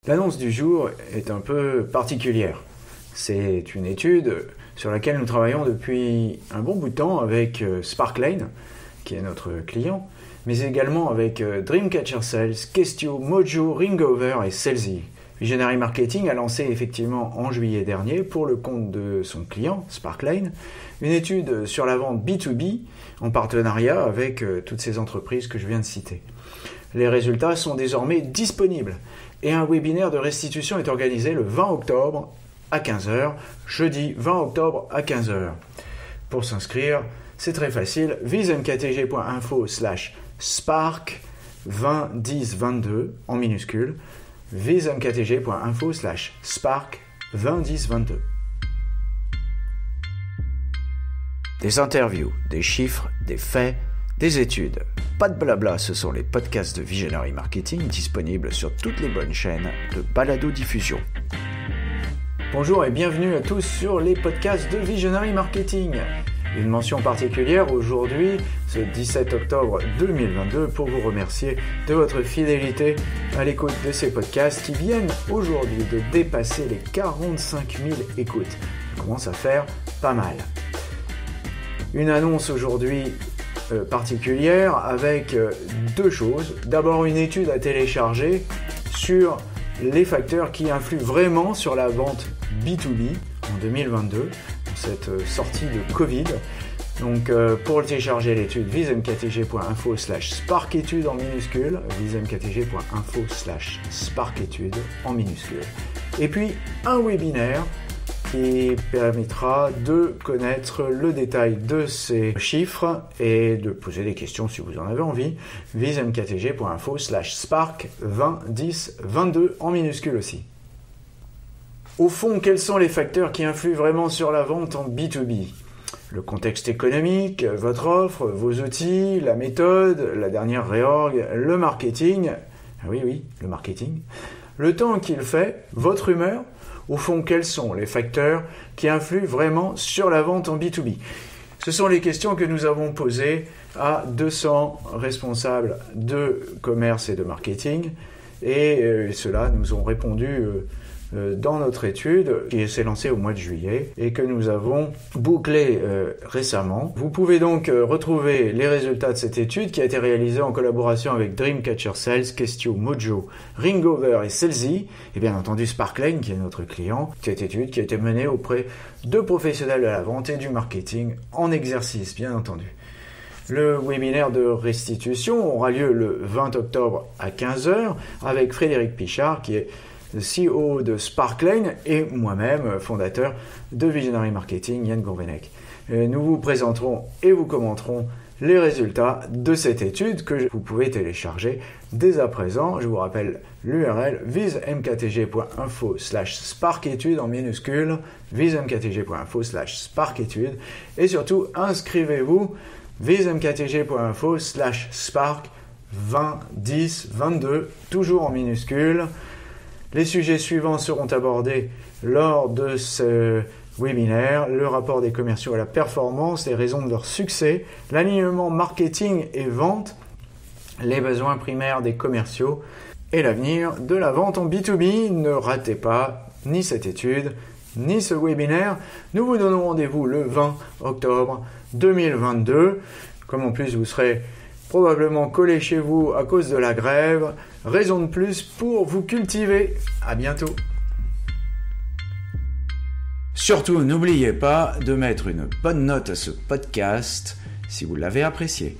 L'annonce du jour est un peu particulière. C'est une étude sur laquelle nous travaillons depuis un bon bout de temps avec Sparklane, qui est notre client, mais également avec Dreamcatcher Sales, Questio, Mojo, Ringover et Sellsy. Visionary Marketing a lancé effectivement en juillet dernier, pour le compte de son client, Sparklane, une étude sur la vente B2B en partenariat avec toutes ces entreprises que je viens de citer. Les résultats sont désormais disponibles et un webinaire de restitution est organisé le 20 octobre à 15h, jeudi 20 octobre à 15h. Pour s'inscrire, c'est très facile, vismktg.info/spark 201022 en minuscule, vismktg.info/spark 201022. Des interviews, des chiffres, des faits, des études. Pas de blabla, ce sont les podcasts de Visionary Marketing disponibles sur toutes les bonnes chaînes de balado-diffusion. Bonjour et bienvenue à tous sur les podcasts de Visionary Marketing. Une mention particulière aujourd'hui, ce 17 octobre 2022, pour vous remercier de votre fidélité à l'écoute de ces podcasts qui viennent aujourd'hui de dépasser les 45 000 écoutes. Ça commence à faire pas mal. Une annonce aujourd'hui particulière avec deux choses. D'abord, une étude à télécharger sur les facteurs qui influent vraiment sur la vente B2B en 2022, cette sortie de Covid. Donc pour télécharger l'étude, vismktg.info/sparketude en minuscule, vismktg.info/sparketude en minuscule. Et puis un webinaire qui permettra de connaître le détail de ces chiffres et de poser des questions si vous en avez envie. vismktg.info/spark 201022 en minuscule aussi. Au fond, quels sont les facteurs qui influent vraiment sur la vente en B2B ? Le contexte économique, votre offre, vos outils, la méthode, la dernière réorg, le marketing. Ah oui, le marketing. Le temps qu'il fait, votre humeur. Au fond, quels sont les facteurs qui influent vraiment sur la vente en B2B ? Ce sont les questions que nous avons posées à 200 responsables de commerce et de marketing et ceux-là nous ont répondu dans notre étude qui s'est lancée au mois de juillet et que nous avons bouclée récemment. Vous pouvez donc retrouver les résultats de cette étude qui a été réalisée en collaboration avec Dreamcatcher Sales, Questio, Mojo, Ringover et Sellsy et bien entendu Sparklane qui est notre client. Cette étude qui a été menée auprès de professionnels de la vente et du marketing en exercice bien entendu. Le webinaire de restitution aura lieu le 20 octobre à 15h avec Frédéric Pichard qui est le CEO de Sparklane et moi-même, fondateur de Visionary Marketing, Yann Gourvenec. Nous vous présenterons et vous commenterons les résultats de cette étude que vous pouvez télécharger dès à présent. Je vous rappelle l'URL vismktg.info/sparketude en minuscule, vismktg.info/sparketude et surtout inscrivez-vous vismktg.info/spark 201022 toujours en minuscule. Les sujets suivants seront abordés lors de ce webinaire, le rapport des commerciaux à la performance, les raisons de leur succès, l'alignement marketing et vente, les besoins primaires des commerciaux et l'avenir de la vente en B2B. Ne ratez pas ni cette étude, ni ce webinaire. Nous vous donnons rendez-vous le 20 octobre 2022. Comme en plus vous serez probablement collé chez vous à cause de la grève, raison de plus pour vous cultiver. À bientôt. Surtout, n'oubliez pas de mettre une bonne note à ce podcast si vous l'avez apprécié.